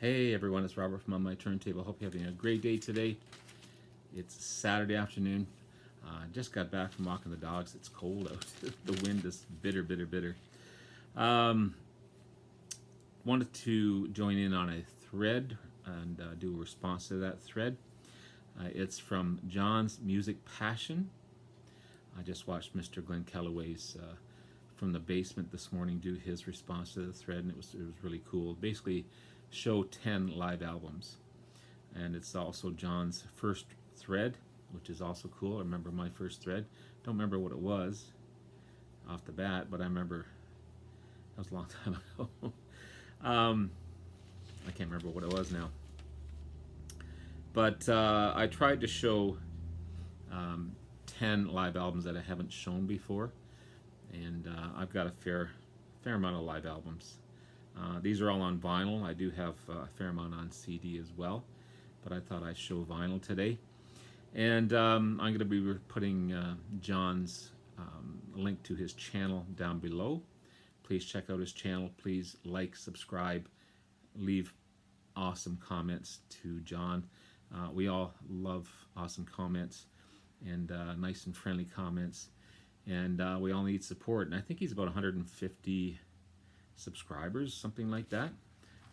Hey everyone, it's Robert from On My Turntable. Hope you're having a great day today. It's Saturday afternoon. Just got back from walking the dogs. It's cold out. The wind is bitter, bitter, bitter. Um, Wanted to join in on a thread and do a response to that thread. It's from John's Music Passion. I just watched Mr. Glenn Kellaway's from the basement this morning do his response to the thread, and it was really cool. Basically, show 10 live albums, and it's also John's first thread, which is also cool. I remember my first thread. Don't remember what it was off the bat, but I remember that was a long time ago. I can't remember what it was now, but I tried to show 10 live albums that I haven't shown before, and I've got a fair amount of live albums. These are all on vinyl. I do have a fair amount on CD as well, but I thought I'd show vinyl today. And I'm going to be putting John's link to his channel down below. Please check out his channel. Please like, subscribe, leave awesome comments to John. We all love awesome comments and nice and friendly comments. And we all need support. And I think he's about 150 subscribers, something like that.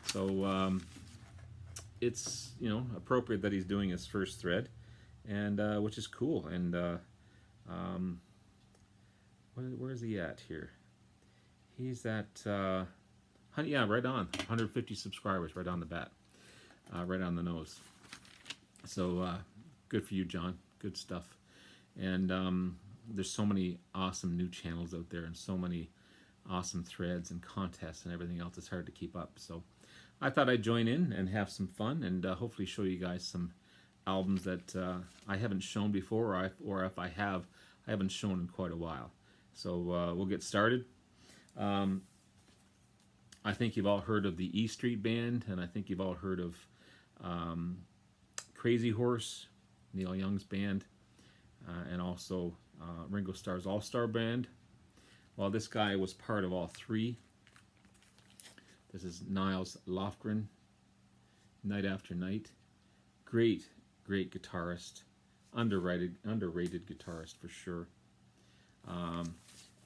So it's appropriate that he's doing his first thread, and which is cool. And where is he at here? He's at yeah, right on 150 subscribers, right on the bat, right on the nose. So good for you, John. Good stuff. And there's so many awesome new channels out there, and so many awesome threads and contests and everything else. It's hard to keep up. So I thought I'd join in and have some fun, and hopefully show you guys some albums that I haven't shown before, or if I haven't shown in quite a while. So we'll get started. I think you've all heard of the E Street Band, and I think you've all heard of Crazy Horse, Neil Young's band, and also Ringo Starr's All-Star Band. Well, this guy was part of all three. This is Nils Lofgren, Night After Night. Great guitarist. Underrated guitarist for sure.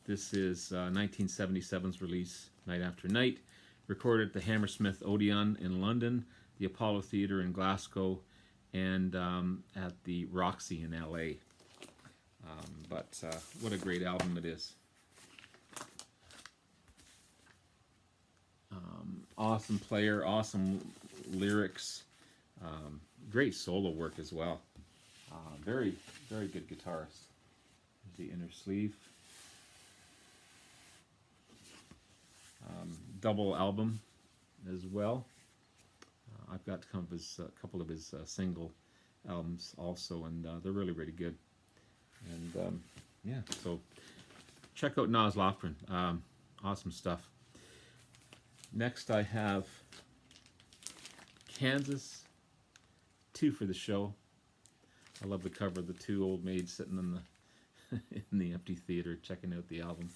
This is 1977's release, Night After Night. Recorded at the Hammersmith Odeon in London, the Apollo Theatre in Glasgow, and at the Roxy in LA. But what a great album it is. Awesome player, awesome lyrics, great solo work as well. Very good guitarist. Here's the inner sleeve. Double album as well. I've got a couple of his single albums also, and they're really good. And yeah, so check out Nils Lofgren. Awesome stuff. Next I have Kansas, 2 for the Show. I love the cover of the 2 old maids sitting in the in the empty theater checking out the album.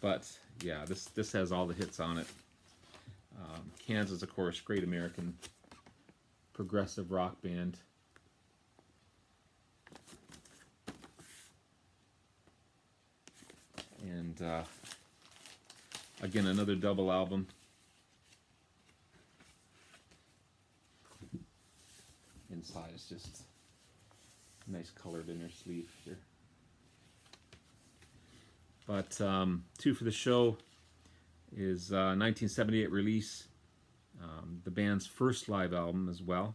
But yeah, this has all the hits on it. Kansas, of course, great American progressive rock band. And again, another double album. Inside is just a nice colored inner sleeve here. But 2 for the Show is 1978 release. The band's first live album as well.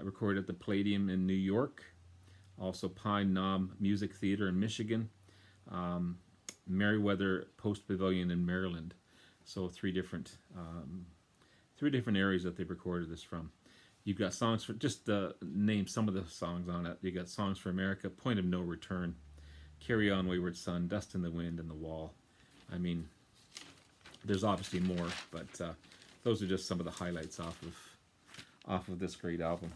Recorded at the Palladium in New York. Also Pine Knob Music Theater in Michigan. Merriweather Post Pavilion in Maryland. So 3 different areas that they've recorded this from. You've got songs for, just name some of the songs on it. You got Songs for America, Point of No Return, Carry On Wayward Son, Dust in the Wind, and The Wall. I mean, there's obviously more, but those are just some of the highlights off of this great album.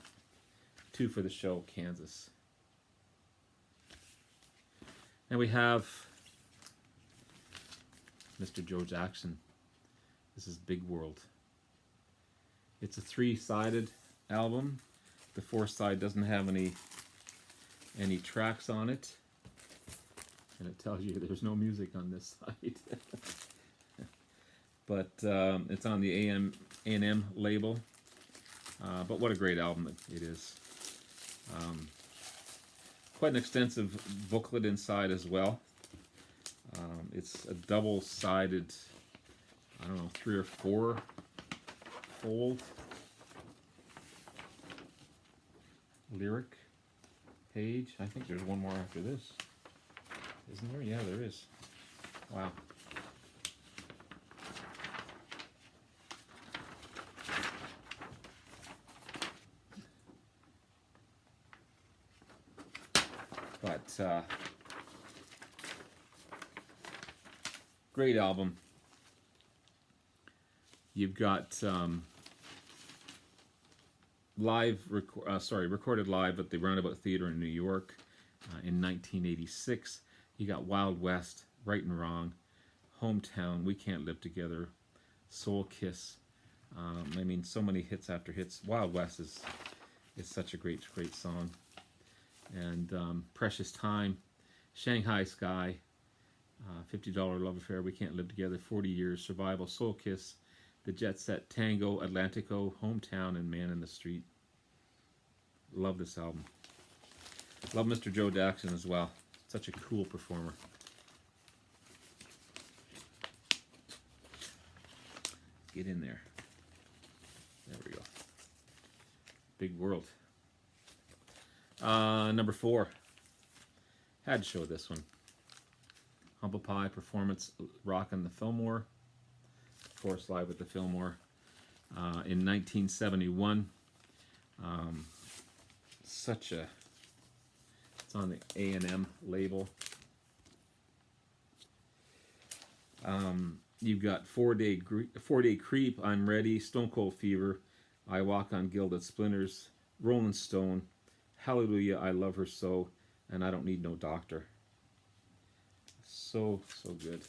2 for the Show, Kansas. And we have Mr. Joe Jackson. This is Big World. It's a three-sided album. The fourth side doesn't have any tracks on it, and it tells you there's no music on this side. But it's on the A&M label. But what a great album it is. Quite an extensive booklet inside as well. It's a double-sided, I don't know, 3 or 4 fold lyric page. I think there's one more after this. Isn't there? Yeah, there is. Wow. But great album. You've got recorded live at the Roundabout Theater in New York in 1986. You got Wild West, Right and Wrong, Hometown, We Can't Live Together, Soul Kiss. I mean, so many hits after hits. Wild West is such a great song. And Precious Time, Shanghai Sky, $50 Love Affair, We Can't Live Together, 40 Years, Survival, Soul Kiss, The Jet Set, Tango, Atlantico, Hometown, and Man in the Street. Love this album. Love Mr. Joe Jackson as well. Such a cool performer. Get in there. There we go. Big world. Number 4. Had to show this one. Humble Pie Performance, rockin' the Fillmore. Of course, live at the Fillmore in 1971. It's on the A&M label. You've got 4-Day Creep, I'm Ready, Stone Cold Fever, I Walk on Gilded Splinters, Rolling Stone, Hallelujah, I Love Her So, and I Don't Need No Doctor. So good.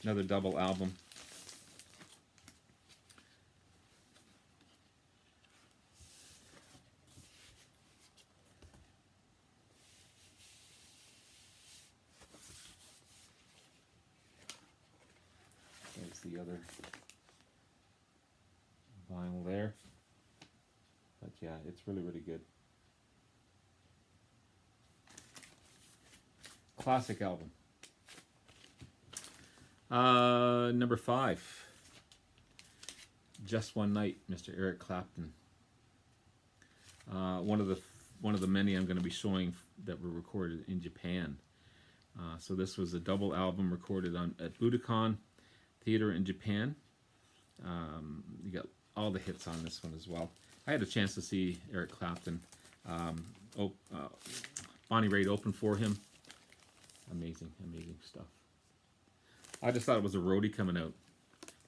Another double album. There's the other vinyl there. But yeah, it's really good. Classic album. Number 5. Just One Night, Mr. Eric Clapton. One of the many I'm going to be showing that were recorded in Japan. So this was a double album recorded at Budokan Theater in Japan. You got all the hits on this one as well. I had a chance to see Eric Clapton. Bonnie Raitt opened for him. Amazing stuff. I just thought it was a roadie coming out.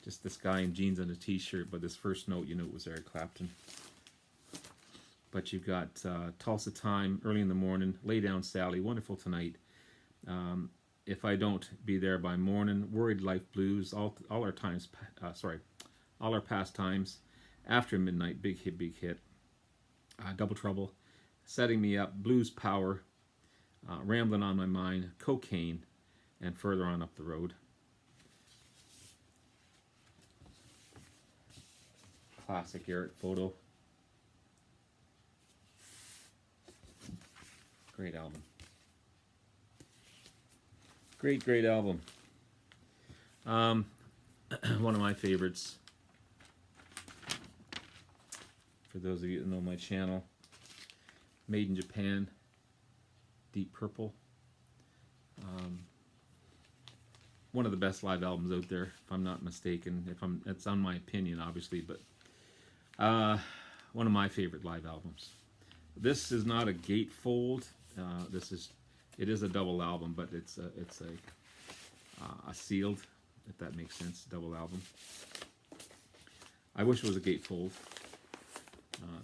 Just this guy in jeans and a t-shirt, but this first note, you knew it was Eric Clapton. But you've got Tulsa Time, Early in the Morning, Lay Down Sally, Wonderful Tonight, If I Don't Be There by Morning, Worried Life Blues, all our past times, After Midnight, Big Hit, Double Trouble, Setting Me Up, Blues Power, Rambling on My Mind, Cocaine, and Further On Up the Road. Classic Eric photo. Great album. Great album. One of my favorites. For those of you that know my channel, Made in Japan, Deep Purple. One of the best live albums out there, if I'm not mistaken. It's on my opinion, obviously, but one of my favorite live albums. This is not a gatefold. It is a double album, but it's a sealed, if that makes sense, double album. I wish it was a gatefold.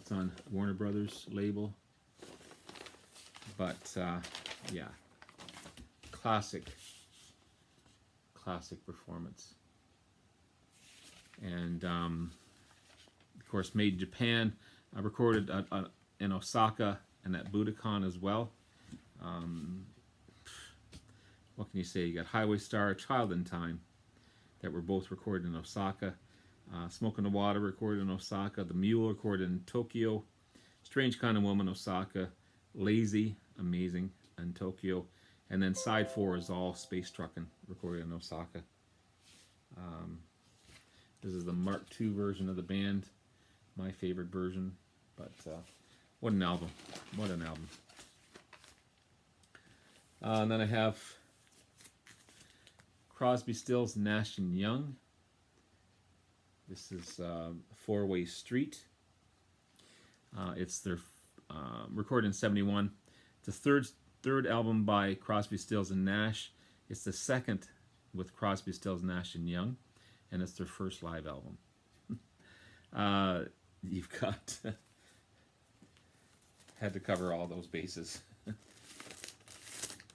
It's on Warner Brothers label, but yeah, classic performance. and of course made in Japan. I recorded in Osaka and at Budokan as well. What can you say? You got Highway Star, Child in Time, that were both recorded in Osaka. Smoke in the Water recorded in Osaka. The Mule recorded in Tokyo. Strange Kind of Woman, Osaka. Lazy, amazing, in Tokyo. And then side 4 is all Space Truckin', recorded in Osaka. This is the Mark II version of the band, my favorite version. But what an album! What an album! And then I have Crosby, Stills, Nash and Young. This is 4-Way Street. It's their recorded in '71. It's the third album by Crosby, Stills and Nash. It's the second with Crosby, Stills, Nash and Young, and it's their first live album. You've got had to cover all those bases,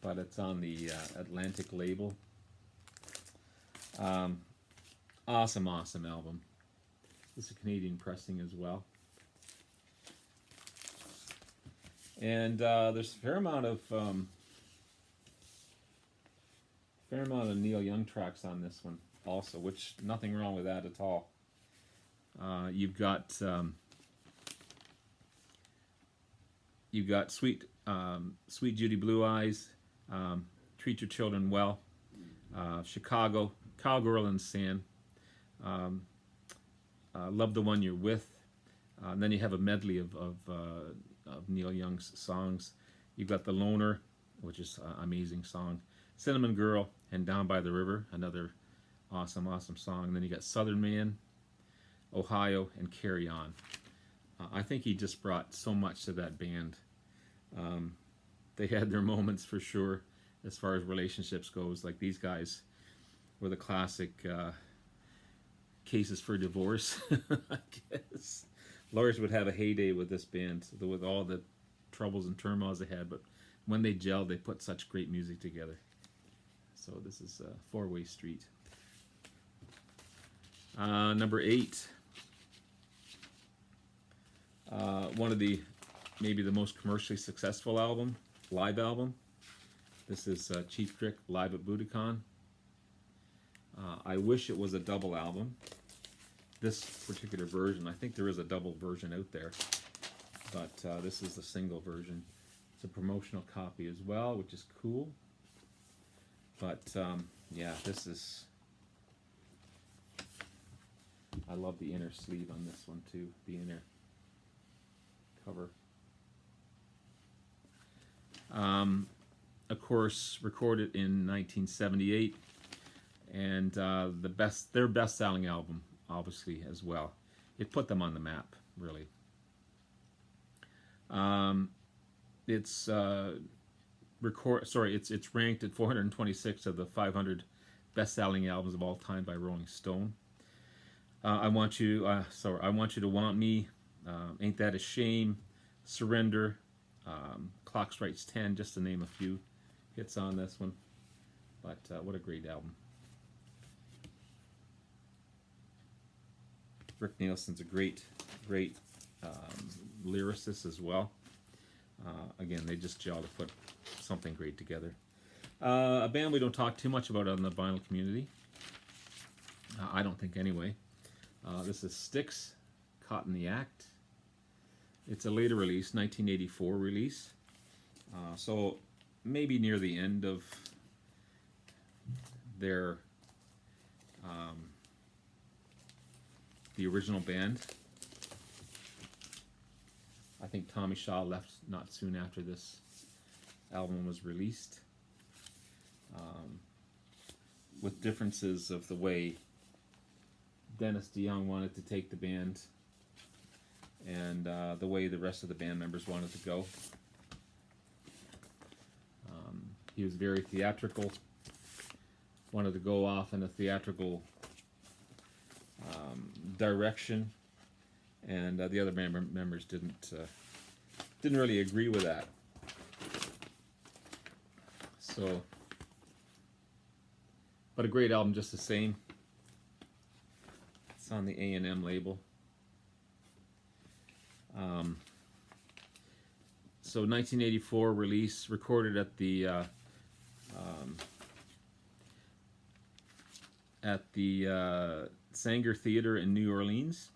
but it's on the Atlantic label. Awesome album. This is a Canadian pressing as well. And there's a fair amount of Neil Young tracks on this one also, which nothing wrong with that at all. You've got Sweet Judy Blue Eyes, Treat Your Children Well, Chicago, Cowgirl and Sand, Love the One You're With, and then you have a medley of Neil Young's songs. You've got The Loner, which is an amazing song, Cinnamon Girl, and Down by the River, another awesome song. And then you got Southern Man, Ohio, and Carry On. I think he just brought so much to that band. They had their moments for sure as far as relationships goes. Like, these guys were the classic cases for divorce, I guess. Lawyers would have a heyday with this band, with all the troubles and turmoils they had, but when they gelled, they put such great music together. So this is 4-Way Street. Number 8. One of maybe the most commercially successful live album. This is Chief Trick live at Budokan. I wish it was a double album. This particular version, I think there is a double version out there, but this is the single version. It's a promotional copy as well, which is cool. But yeah, this is, I love the inner sleeve on this one too, the inner cover. Of course, recorded in 1978, and their best-selling album, obviously, as well. It put them on the map, really. It's ranked at 426 of the 500 best-selling albums of all time by Rolling Stone. I Want You to Want Me, Ain't That a Shame, Surrender, Clock Strikes 10, just to name a few hits on this one. But what a great album. Rick Nielsen's a great lyricist as well. Again, they just gel to put something great together. A band we don't talk too much about on the vinyl community. I don't think anyway. This is Styx, Caught in the Act. It's a later release, 1984 release. So maybe near the end of their the original band. I think Tommy Shaw left not soon after this album was released, with differences of the way Dennis DeYoung wanted to take the band and the way the rest of the band members wanted to go. He was very theatrical, wanted to go off in a theatrical direction, and the other band members didn't really agree with that. So, but a great album just the same. It's It's on the A&M label. So 1984 release, recorded at the Sanger Theater in New Orleans.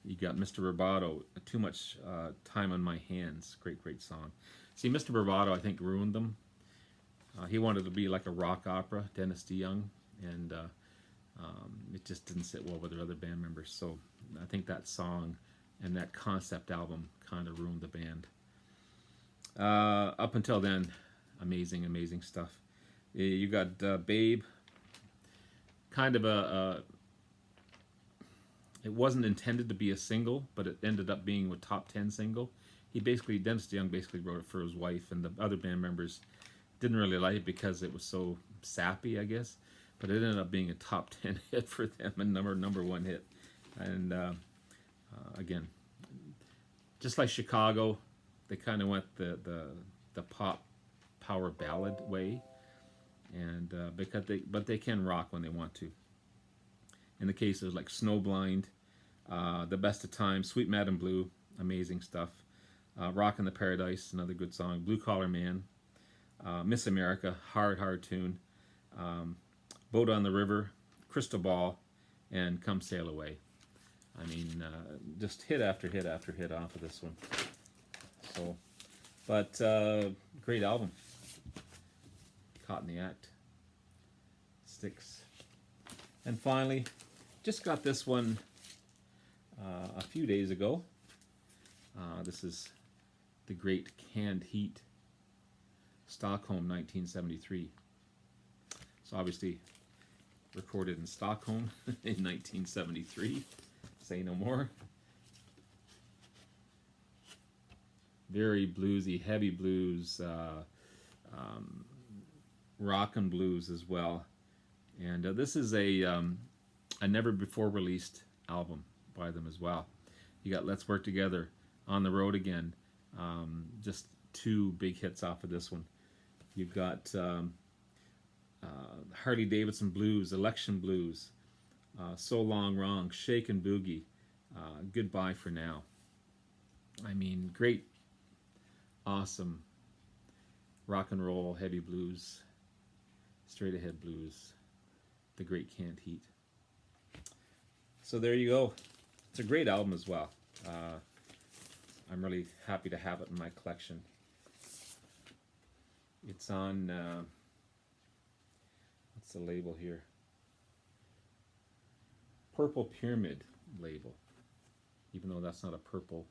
You got Mr. Roboto, Too Much Time on My Hands. Great song. See, Mr. Roboto, I think, ruined them. He wanted to be like a rock opera, Dennis DeYoung, and it just didn't sit well with their other band members. So I think that song and that concept album kind of ruined the band. Up until then, amazing stuff. You got Babe, kind of it wasn't intended to be a single, but it ended up being a top 10 single. Dennis DeYoung basically wrote it for his wife, and the other band members didn't really like it because it was so sappy, I guess. But it ended up being a top 10 hit for them, and number one hit. And again, just like Chicago, they kind of went the pop power ballad way, and but they can rock when they want to. In the cases like Snowblind, The Best of Times, Sweet Madam Blue, amazing stuff. Rockin' the Paradise, another good song. Blue Collar Man, Miss America, hard tune. Boat on the River, Crystal Ball, and Come Sail Away. I mean, just hit after hit after hit off of this one. So, but great album. Caught in the Act. Sticks. And finally, just got this one a few days ago. This is The Great Canned Heat, Stockholm, 1973. So obviously recorded in Stockholm in 1973. Say no more. Very bluesy, heavy blues, rock and blues as well. And this is a never before released album by them as well. You got Let's Work Together, On the Road Again, just two big hits off of this one. You've got Harley Davidson Blues, Election Blues, So Long Wrong, Shake and Boogie, Goodbye for Now. I mean, great, awesome rock and roll, heavy blues, straight ahead blues, The Great Canned Heat. So there you go. It's a great album as well. I'm really happy to have it in my collection. It's on, what's the label here? Purple Pyramid label. Even though that's not a purple,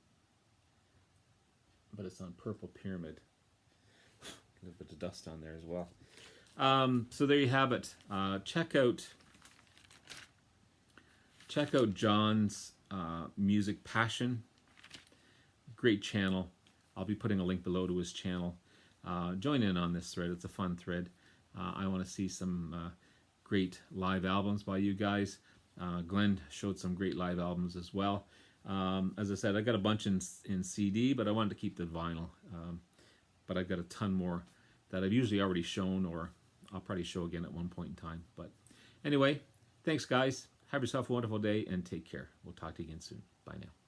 but it's on Purple Pyramid. A little bit of dust on there as well. So there you have it. Check out John's Music Passion. Great channel. I'll be putting a link below to his channel. Join in on this thread. It's a fun thread. I want to see some great live albums by you guys. Glenn showed some great live albums as well. As I said, I got a bunch in CD, but I wanted to keep the vinyl. But I've got a ton more that I've usually already shown, or I'll probably show again at one point in time. But anyway, thanks guys. Have yourself a wonderful day and take care. We'll talk to you again soon. Bye now.